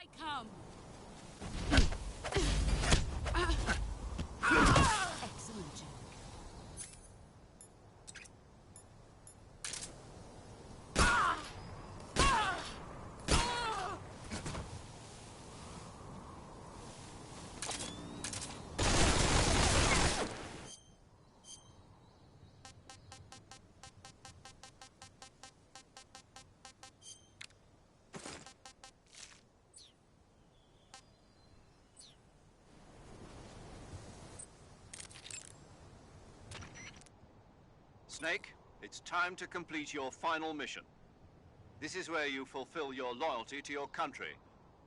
I come. Excellent, Jack. Snake, it's time to complete your final mission. This is where you fulfill your loyalty to your country,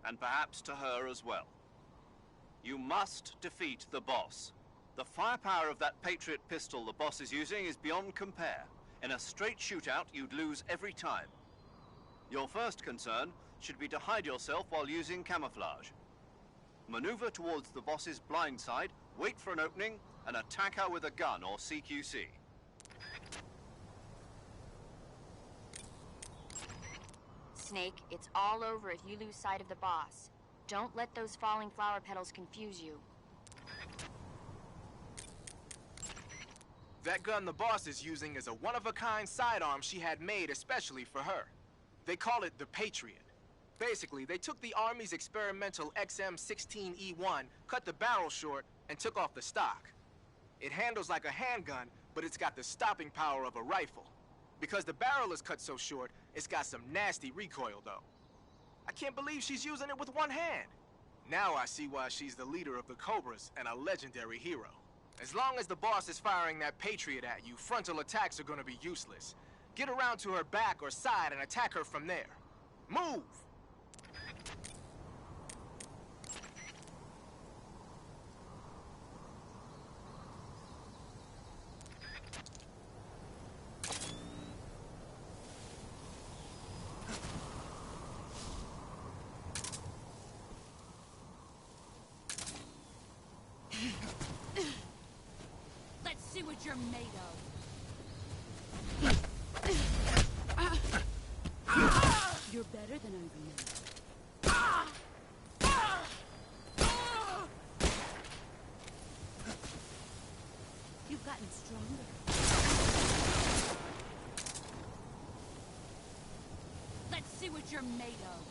and perhaps to her as well. You must defeat the boss. The firepower of that Patriot pistol the boss is using is beyond compare. In a straight shootout, you'd lose every time. Your first concern should be to hide yourself while using camouflage. Maneuver towards the boss's blind side, wait for an opening, and attack her with a gun or CQC. Snake, it's all over if you lose sight of the boss. Don't let those falling flower petals confuse you. That gun the boss is using is a one-of-a-kind sidearm she had made especially for her. They call it the Patriot. Basically, they took the Army's experimental XM-16E1, cut the barrel short, and took off the stock. It handles like a handgun, but it's got the stopping power of a rifle. Because the barrel is cut so short, it's got some nasty recoil, though. I can't believe she's using it with one hand. Now I see why she's the leader of the Cobras and a legendary hero. As long as the boss is firing that Patriot at you, frontal attacks are gonna be useless. Get around to her back or side and attack her from there. Move! Let's see what you're made of. You're better than I remember. You've gotten stronger. Let's see what you're made of.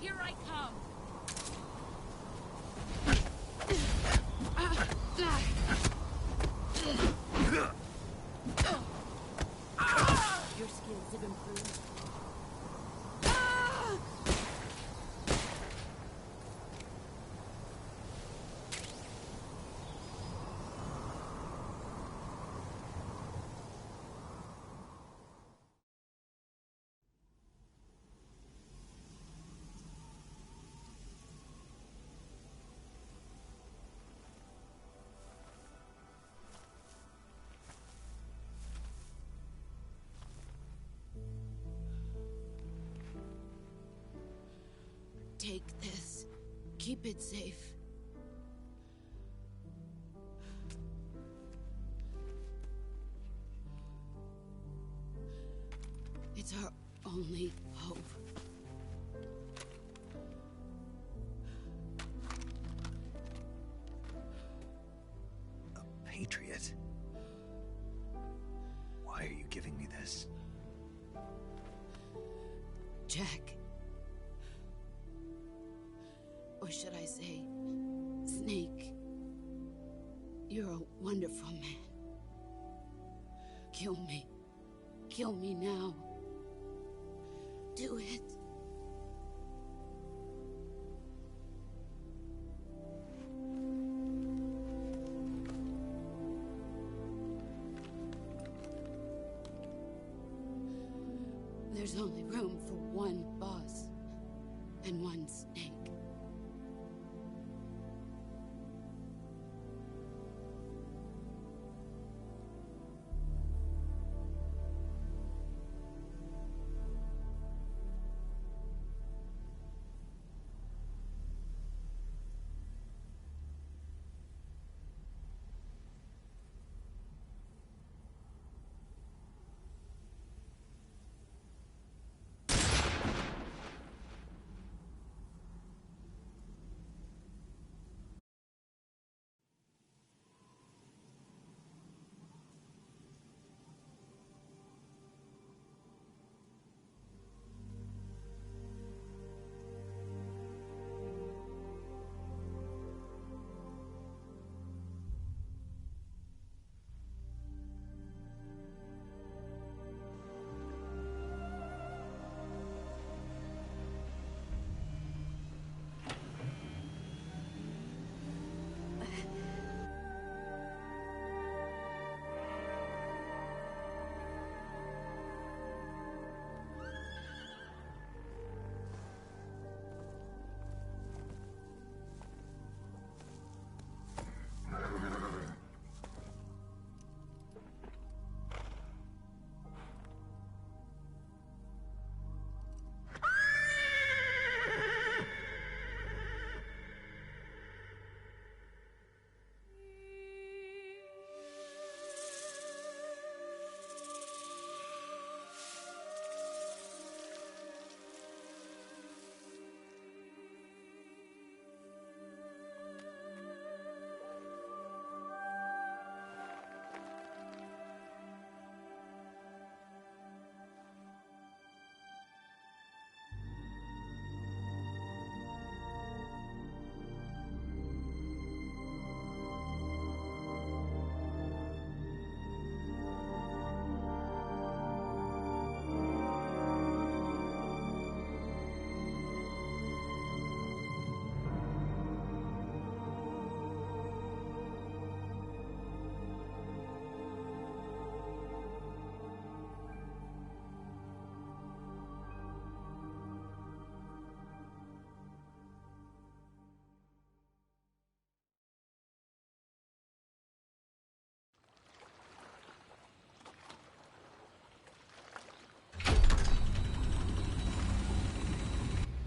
Here I come. Your skills have improved. Take this. Keep it safe. It's our only hope. A Patriot? Why are you giving me this? Jack. Or should I say, Snake. You're a wonderful man. Kill me. Kill me now. Do it. There's only room for one boss and one snake.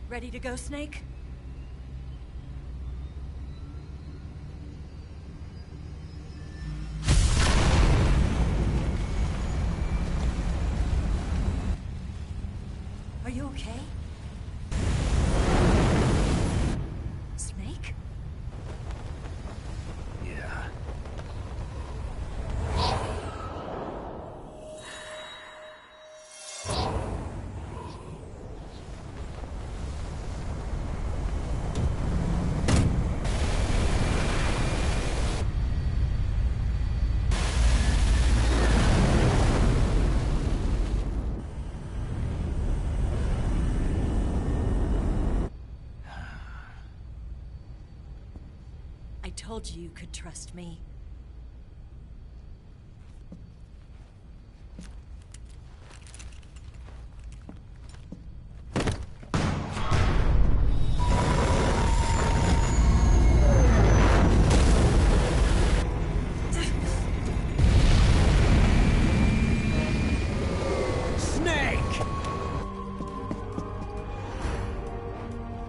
Ready to go, Snake? Are you okay? Snake? Yeah. I told you you could trust me.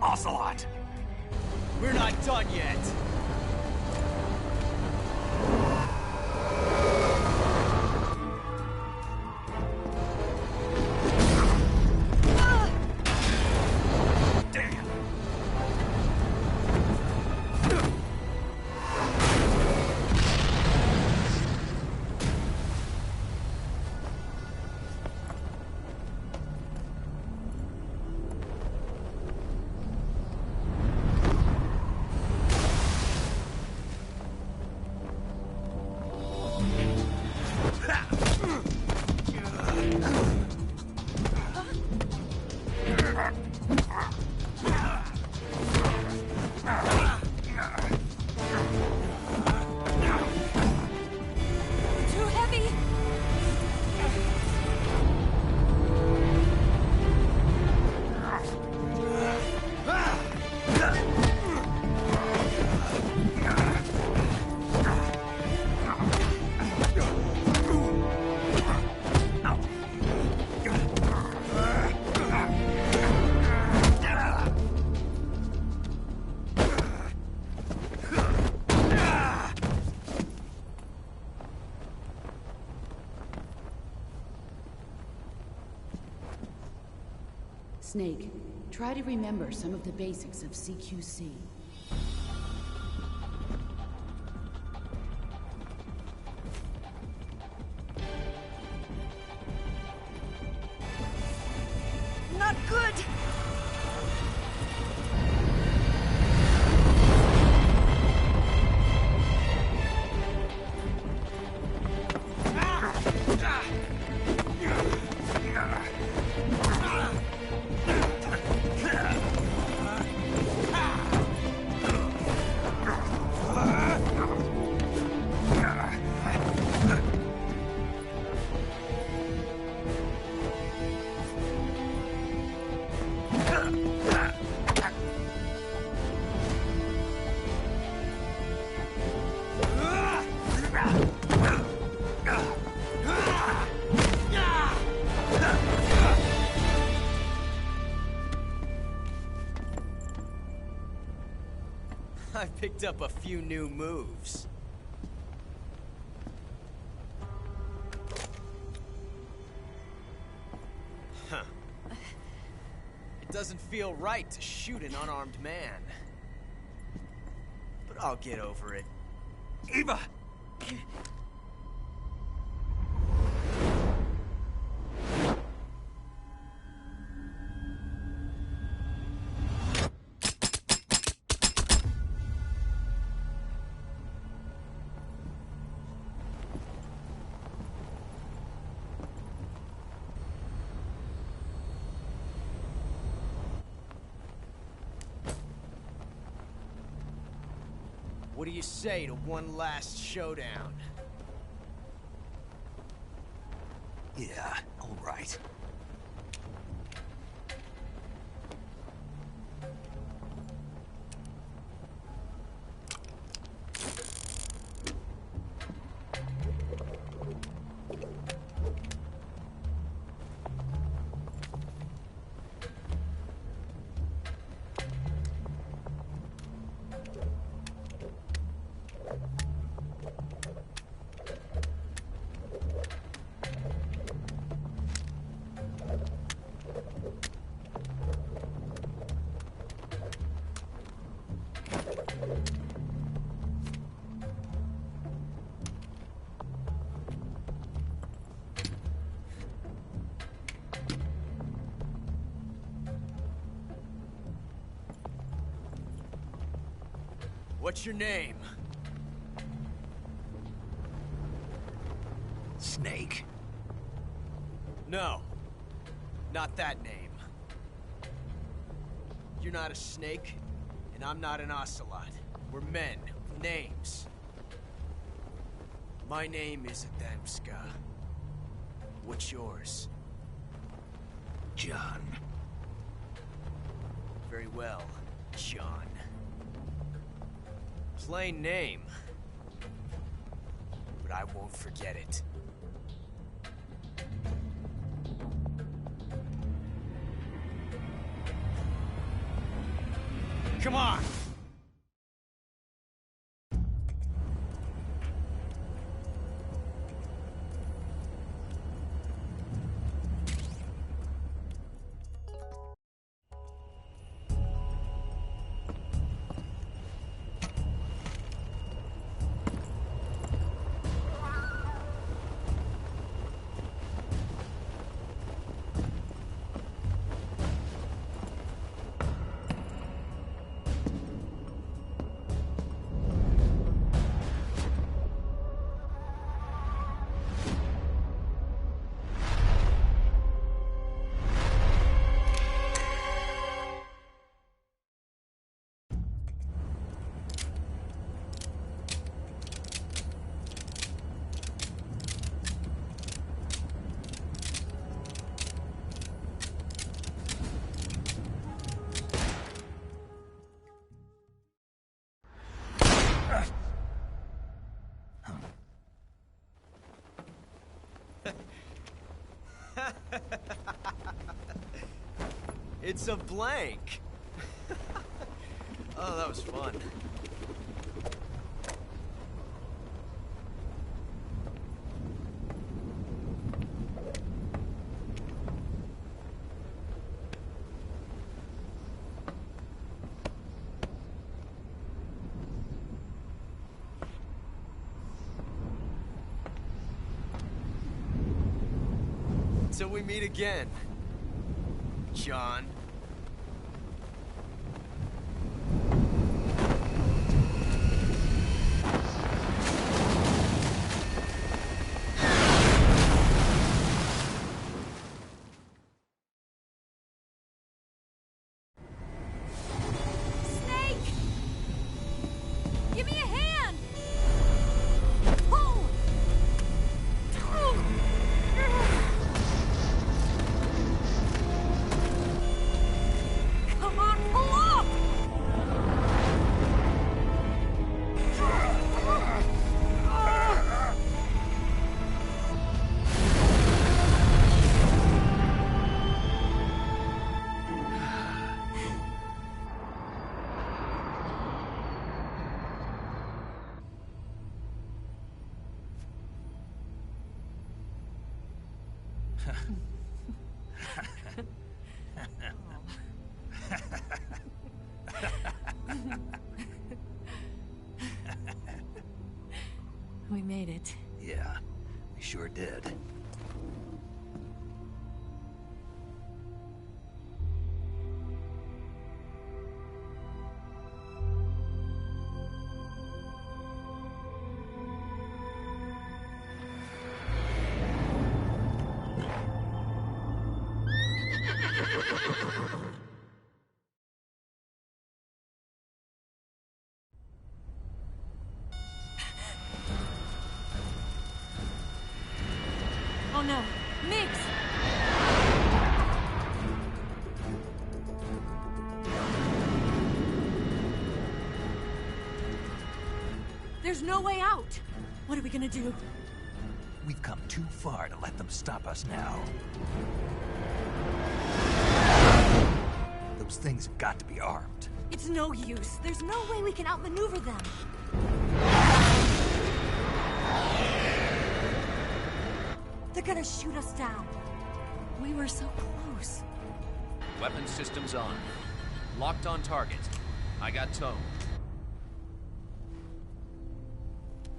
Ocelot! We're not done yet! Snake, try to remember some of the basics of CQC. Not good! I picked up a few new moves. Huh. It doesn't feel right to shoot an unarmed man. But I'll get over it. Eva! What do you say to one last showdown? Yeah, all right. What's your name? Snake. No. Not that name. You're not a snake, and I'm not an ocelot. We're men with names. My name is Adamska. What's yours? John. Very well, John. Plain name. But I won't forget it. Come on! It's a blank. Oh, that was fun. Until we meet again, John. We made it. Yeah, we sure did. Oh no, Migs! There's no way out! What are we gonna do? We've come too far to let them stop us now. Those things have got to be armed. It's no use. There's no way we can outmaneuver them. They're gonna shoot us down. We were so close. Weapon systems on. Locked on target. I got towed.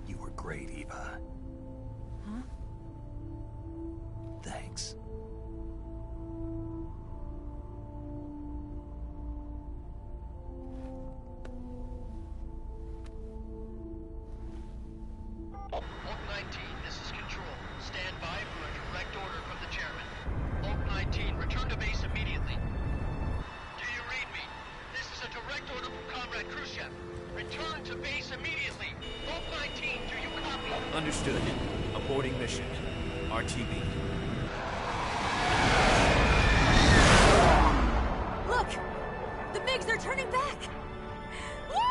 You were great, Eva. Huh? Thanks. Oak 19, this is Control. Stand by for a direct order from the chairman. Oak 19, return to base immediately. Do you read me? This is a direct order from Comrade Khrushchev. Return to base immediately. Oak 19, do you copy? Understood. Aborting mission. RTB. Look! The Migs are turning back! Woo!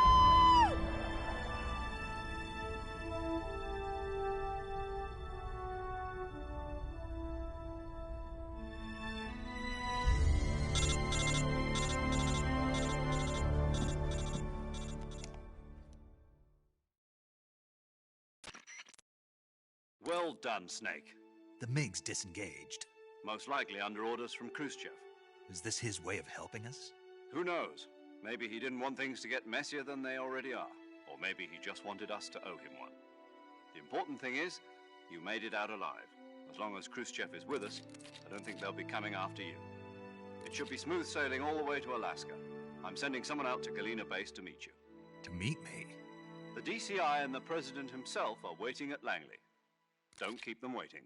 Well done, Snake. The MiG's disengaged. Most likely under orders from Khrushchev. Is this his way of helping us? Who knows? Maybe he didn't want things to get messier than they already are. Or maybe he just wanted us to owe him one. The important thing is, you made it out alive. As long as Khrushchev is with us, I don't think they'll be coming after you. It should be smooth sailing all the way to Alaska. I'm sending someone out to Galena Base to meet you. To meet me? The DCI and the President himself are waiting at Langley. Don't keep them waiting.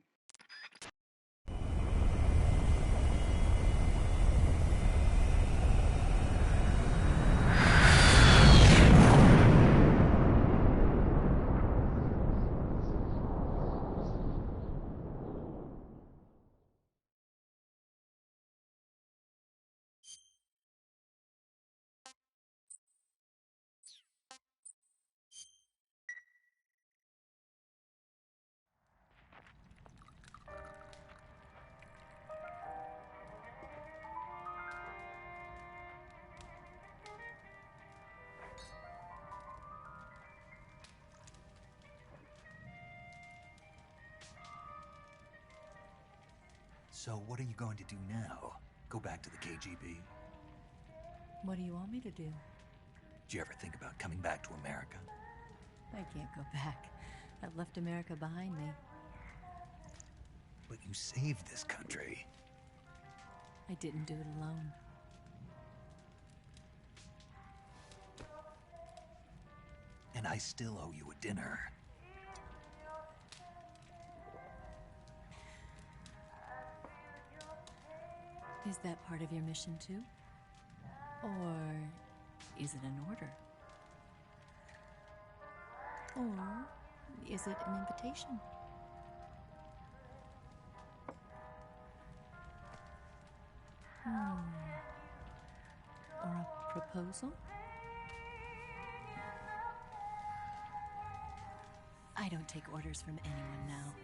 So what are you going to do now? Go back to the KGB? What do you want me to do? Did you ever think about coming back to America? I can't go back. I've left America behind me. But you saved this country. I didn't do it alone. And I still owe you a dinner. Is that part of your mission too? Or is it an order? Or is it an invitation? Or a proposal? I don't take orders from anyone now.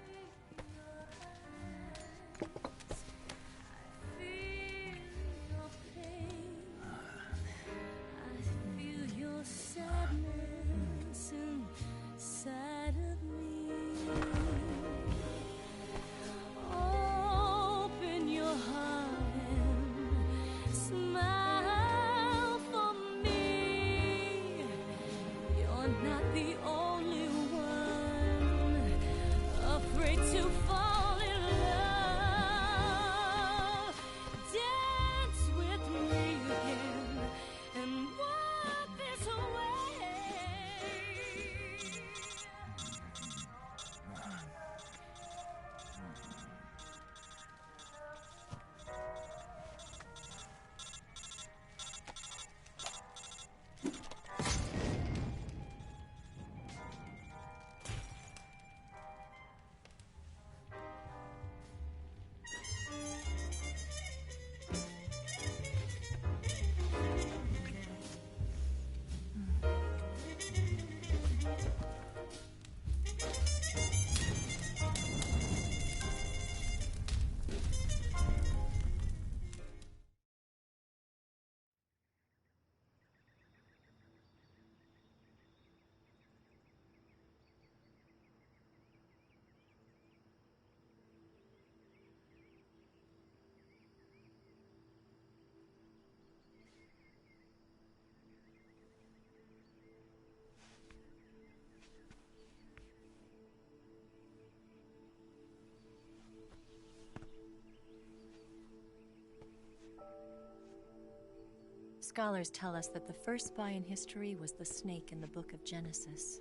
Scholars tell us that the first spy in history was the snake in the book of Genesis.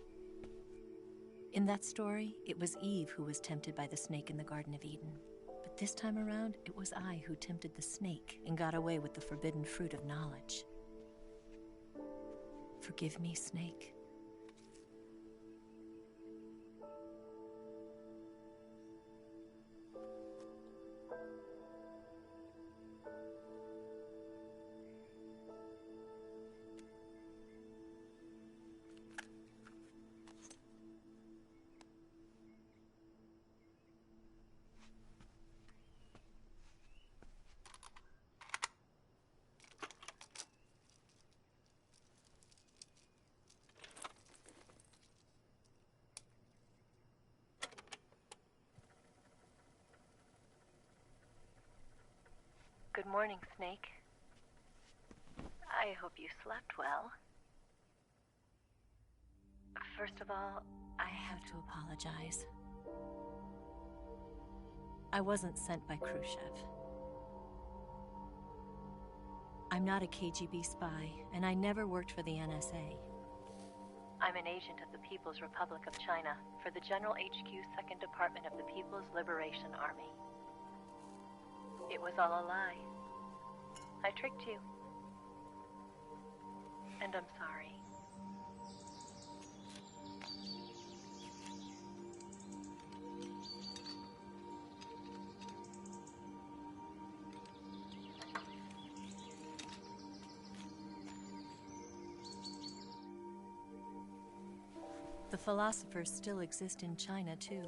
In that story, it was Eve who was tempted by the snake in the Garden of Eden. But this time around, it was I who tempted the snake and got away with the forbidden fruit of knowledge. Forgive me, snake. Good morning, Snake. I hope you slept well. First of all, I have to apologize. I wasn't sent by Khrushchev. I'm not a KGB spy, and I never worked for the NSA. I'm an agent of the People's Republic of China for the General HQ 2nd Department of the People's Liberation Army. It was all a lie. I tricked you. And I'm sorry. The philosophers still exist in China, too.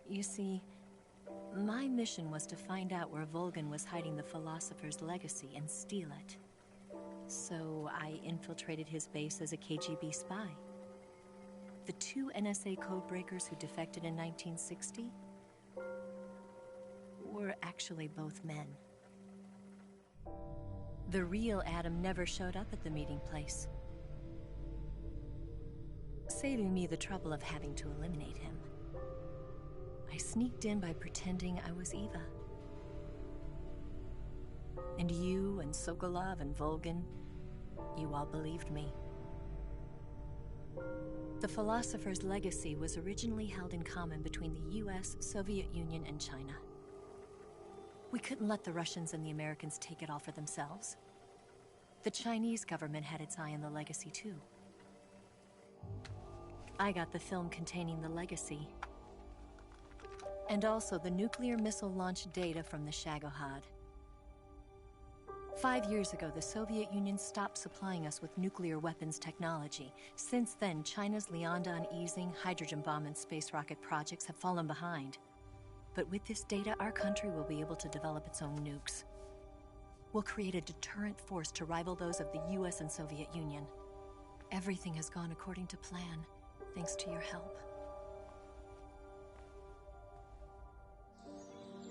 You see, my mission was to find out where Volgan was hiding the philosopher's legacy and steal it. So I infiltrated his base as a KGB spy. The 2 NSA codebreakers who defected in 1960 were actually both men. The real Adam never showed up at the meeting place, saving me the trouble of having to eliminate him. I sneaked in by pretending I was Eva. And you and Sokolov and Volgin, you all believed me. The philosopher's legacy was originally held in common between the US, Soviet Union, and China. We couldn't let the Russians and the Americans take it all for themselves. The Chinese government had its eye on the legacy too. I got the film containing the legacy, and also the nuclear missile launch data from the Shagohod. 5 years ago, the Soviet Union stopped supplying us with nuclear weapons technology. Since then, China's Liaodong easing, hydrogen bomb, and space rocket projects have fallen behind. But with this data, our country will be able to develop its own nukes. We'll create a deterrent force to rival those of the US and Soviet Union. Everything has gone according to plan, thanks to your help.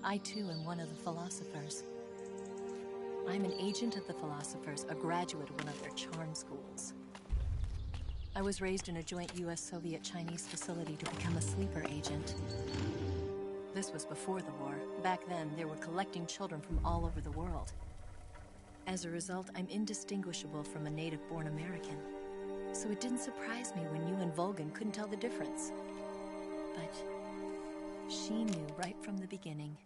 I too am one of the philosophers. I'm an agent of the philosophers, a graduate of one of their charm schools. I was raised in a joint US-Soviet-Chinese facility to become a sleeper agent. This was before the war. Back then, they were collecting children from all over the world. As a result, I'm indistinguishable from a native-born American. So it didn't surprise me when you and Volgin couldn't tell the difference. But she knew right from the beginning.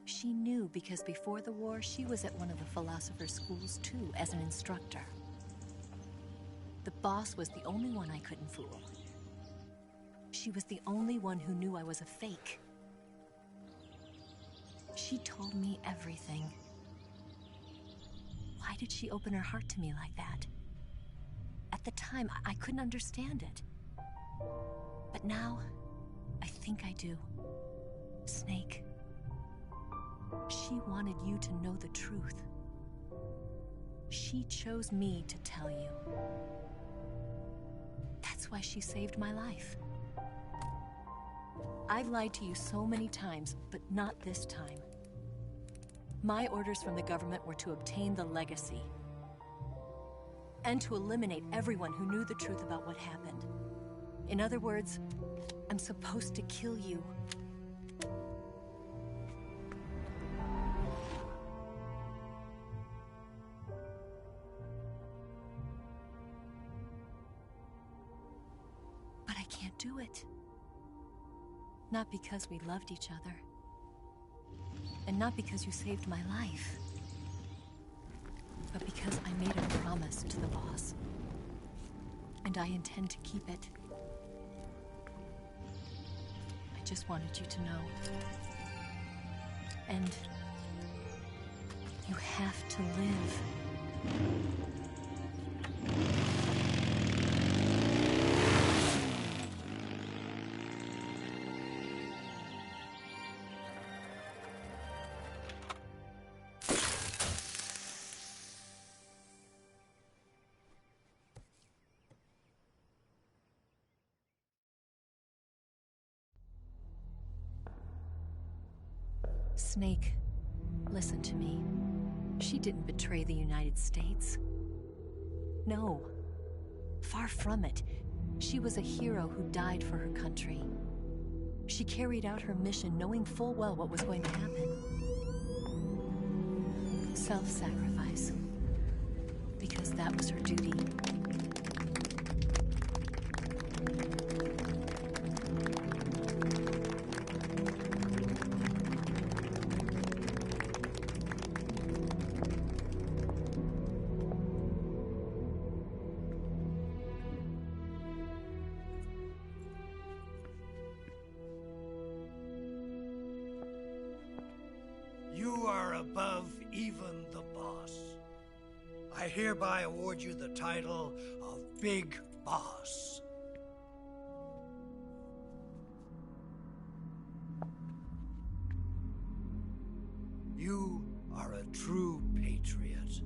She knew because before the war, she was at one of the philosopher's schools too, as an instructor. The boss was the only one I couldn't fool. She was the only one who knew I was a fake. She told me everything. Why did she open her heart to me like that? At the time, I couldn't understand it. But now, I think I do. Snake. She wanted you to know the truth. She chose me to tell you. That's why she saved my life. I've lied to you so many times, but not this time. My orders from the government were to obtain the legacy and to eliminate everyone who knew the truth about what happened. In other words, I'm supposed to kill you. But I can't do it. Not because we loved each other. And not because you saved my life. But because I made a promise to the boss. And I intend to keep it. I just wanted you to know. And you have to live. Snake, listen to me. She didn't betray the United States. No. Far from it. She was a hero who died for her country. She carried out her mission knowing full well what was going to happen. Self-sacrifice. Because that was her duty. You are above even the boss. I hereby award you the title of Big Boss. You are a true patriot.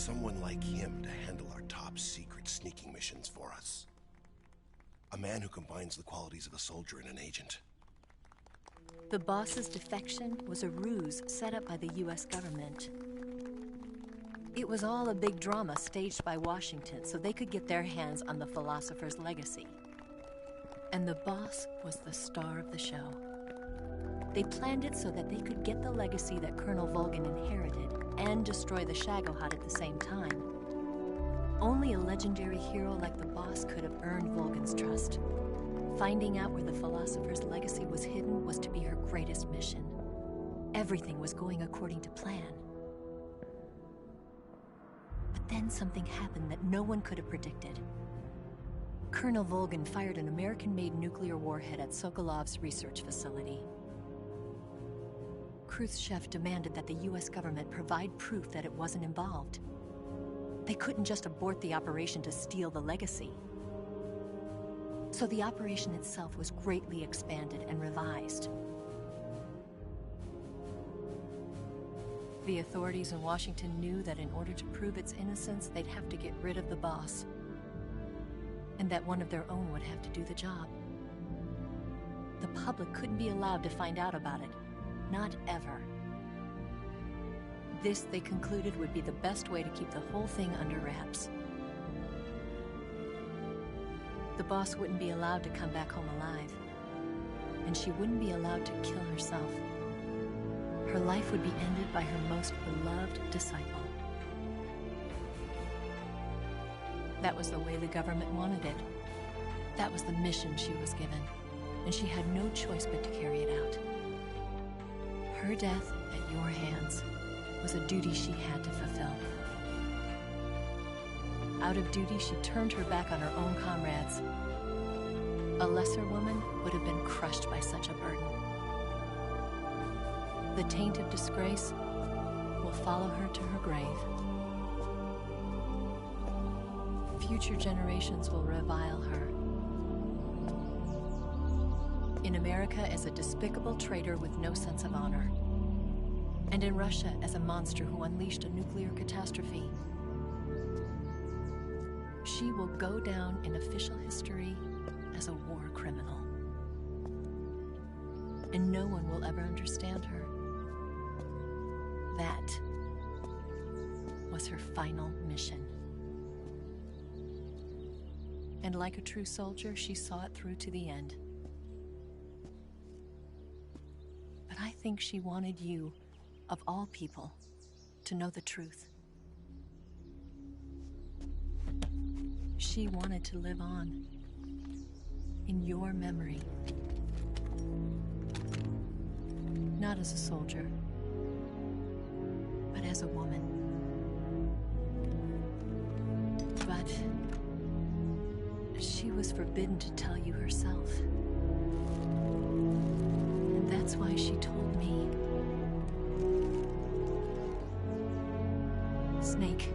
someone like him to handle our top secret sneaking missions for us. A man who combines the qualities of a soldier and an agent. The boss's defection was a ruse set up by the US government. It was all a big drama staged by Washington so they could get their hands on the philosopher's legacy. And the boss was the star of the show. They planned it so that they could get the legacy that Colonel Volgin inherited and destroy the Shagohod at the same time. Only a legendary hero like the boss could have earned Volgin's trust. Finding out where the philosopher's legacy was hidden was to be her greatest mission. Everything was going according to plan. But then something happened that no one could have predicted. Colonel Volgin fired an American-made nuclear warhead at Sokolov's research facility. Khrushchev demanded that the US government provide proof that it wasn't involved. They couldn't just abort the operation to steal the legacy. So the operation itself was greatly expanded and revised. The authorities in Washington knew that in order to prove its innocence, they'd have to get rid of the boss. And that one of their own would have to do the job. The public couldn't be allowed to find out about it. Not ever. This, they concluded, would be the best way to keep the whole thing under wraps. The boss wouldn't be allowed to come back home alive. And she wouldn't be allowed to kill herself. Her life would be ended by her most beloved disciple. That was the way the government wanted it. That was the mission she was given. And she had no choice but to carry it out. Her death at your hands was a duty she had to fulfill. Out of duty, she turned her back on her own comrades. A lesser woman would have been crushed by such a burden. The taint of disgrace will follow her to her grave. Future generations will revile her. In America as a despicable traitor with no sense of honor. And in Russia as a monster who unleashed a nuclear catastrophe. She will go down in official history as a war criminal. And no one will ever understand her. That was her final mission. And like a true soldier, she saw it through to the end. But I think she wanted you, of all people, to know the truth. She wanted to live on in your memory. Not as a soldier, but as a woman. But she was forbidden to tell you herself. And that's why she told me. Snake,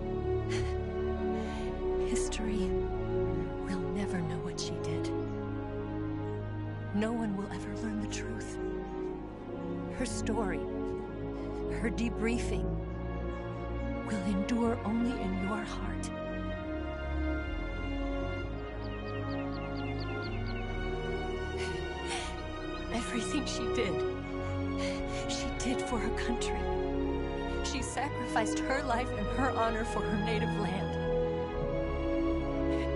history will never know what she did. No one will ever learn the truth. Her story, her debriefing, will endure only in your heart. Everything she did for her country. She sacrificed her life and her honor for her native land.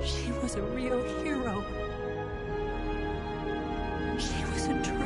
She was a real hero. She was a true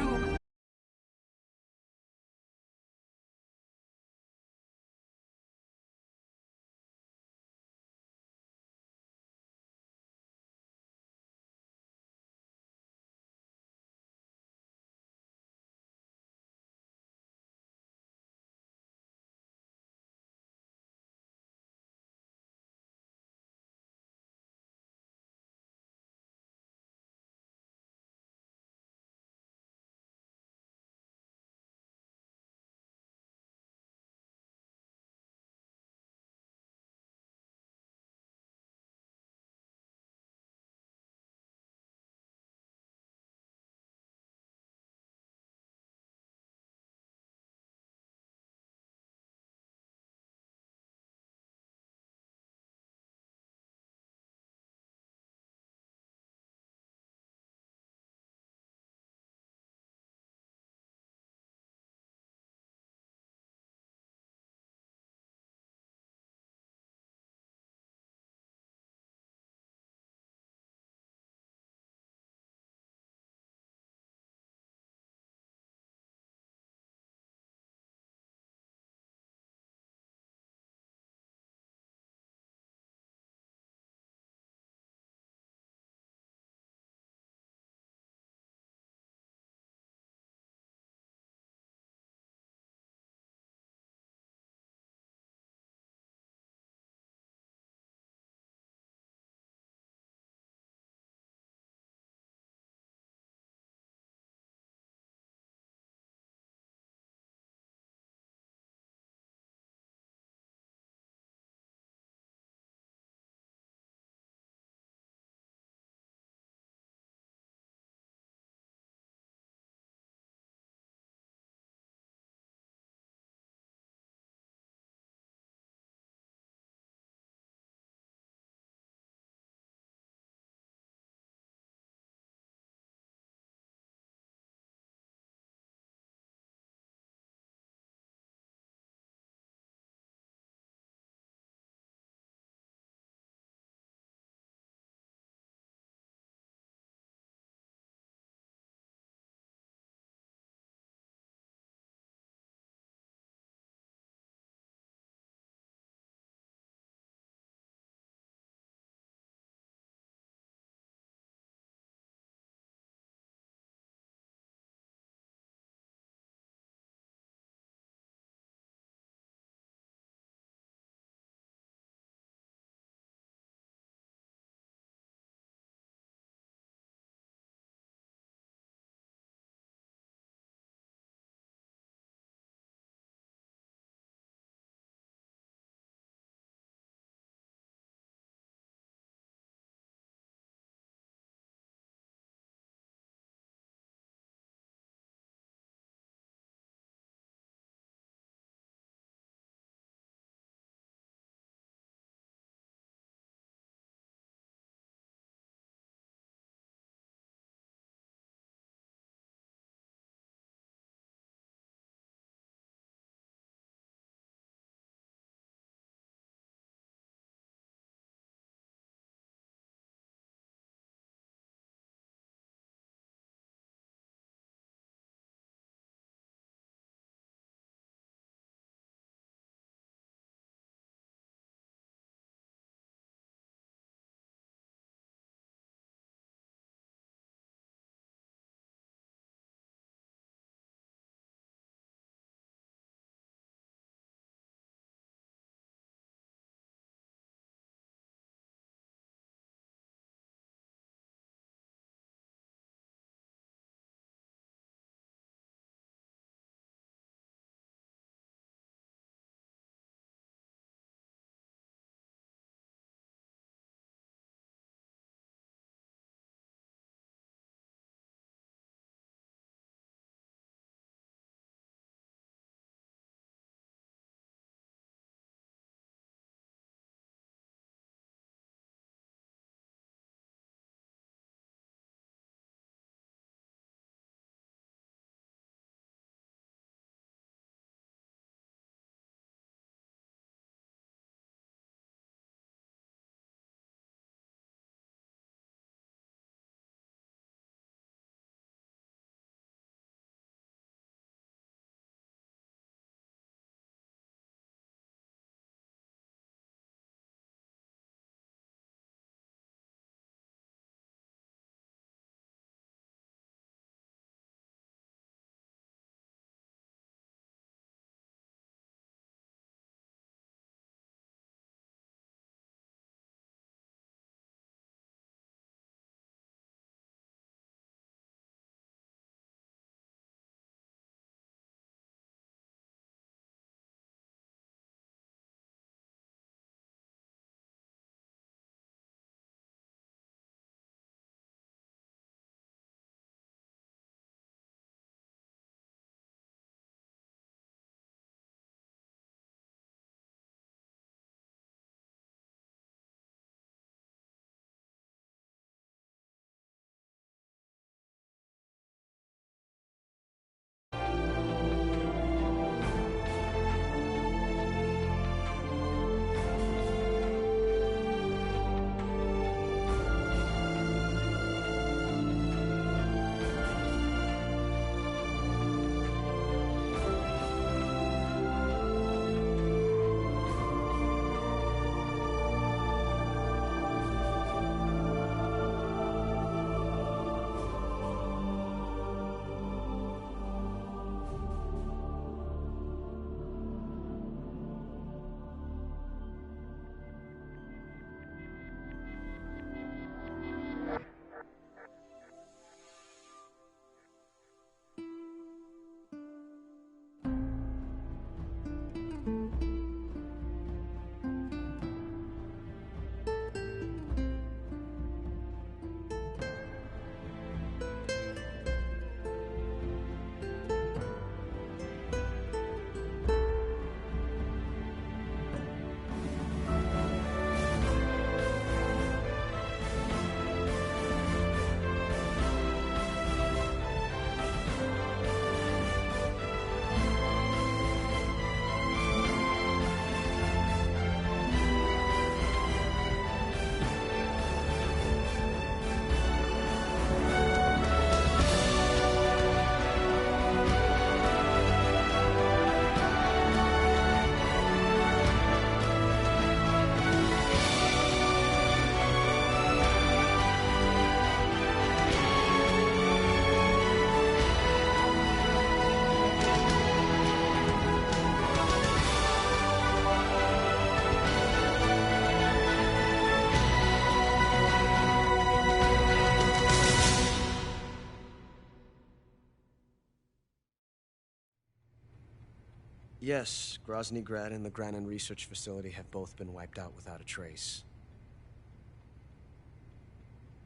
Yes, Grozny Grad and the Granin Research Facility have both been wiped out without a trace.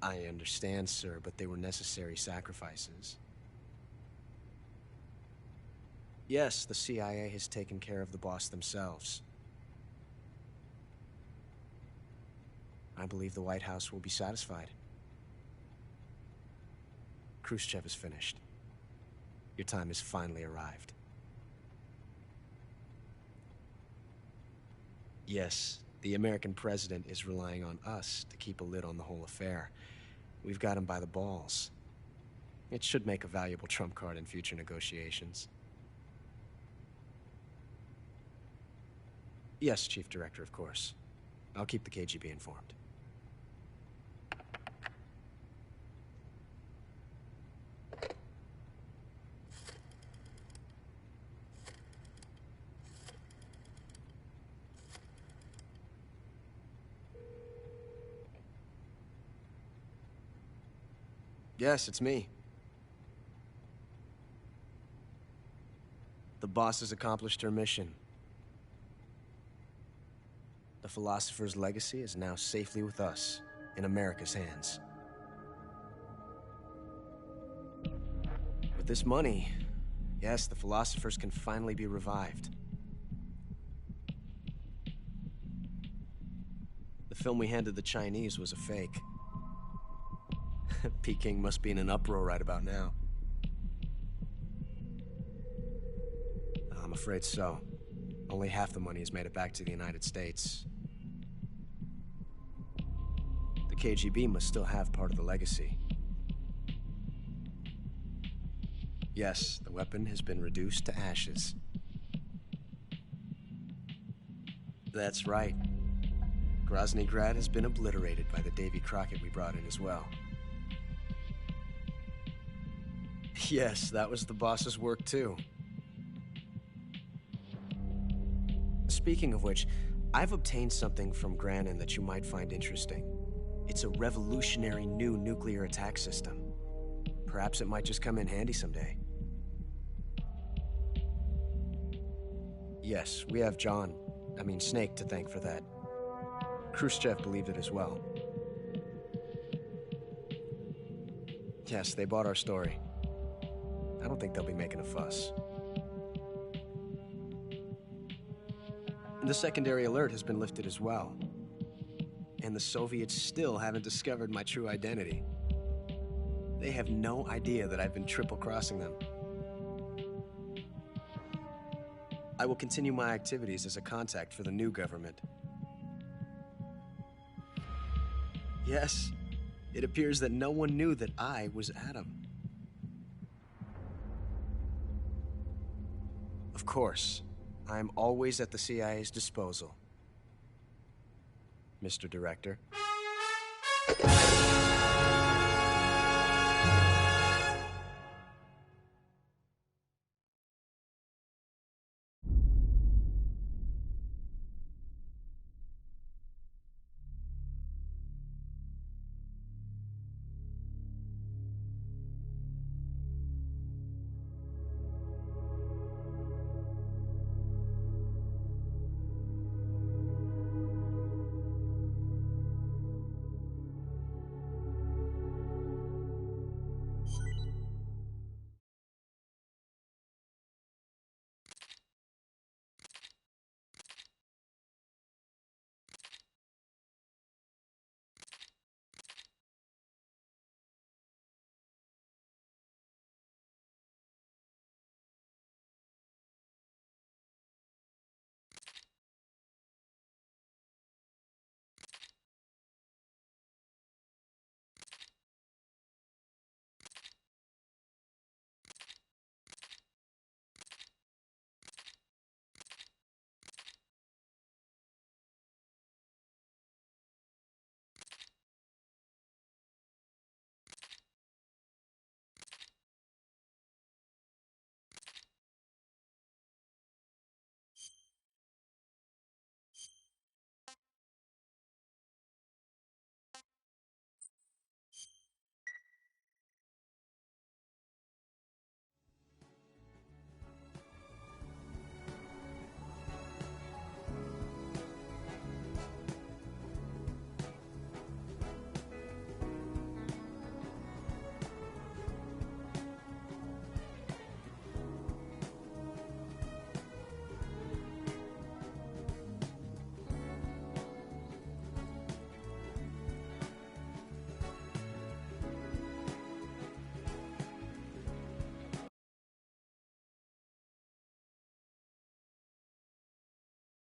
I understand, sir, but they were necessary sacrifices. Yes, the CIA has taken care of the boss themselves. I believe the White House will be satisfied. Khrushchev is finished. Your time has finally arrived. Yes, the American president is relying on us to keep a lid on the whole affair. We've got him by the balls. It should make a valuable trump card in future negotiations. Yes, Chief Director, of course. I'll keep the KGB informed. Yes, it's me. The boss has accomplished her mission. The philosopher's legacy is now safely with us, in America's hands. With this money, yes, the philosophers can finally be revived. The film we handed the Chinese was a fake. Peking must be in an uproar right about now. I'm afraid so. Only half the money has made it back to the United States. The KGB must still have part of the legacy. Yes, the weapon has been reduced to ashes. That's right. Grozny Grad has been obliterated by the Davy Crockett we brought in as well. Yes, that was the boss's work too. Speaking of which, I've obtained something from Granin that you might find interesting. It's a revolutionary new nuclear attack system. Perhaps it might just come in handy someday. Yes, we have Snake to thank for that. Khrushchev believed it as well. Yes, they bought our story. I don't think they'll be making a fuss. The secondary alert has been lifted as well. And the Soviets still haven't discovered my true identity. They have no idea that I've been triple-crossing them. I will continue my activities as a contact for the new government. Yes, it appears that no one knew that I was Adam. Of course, I am always at the CIA's disposal, Mr. Director.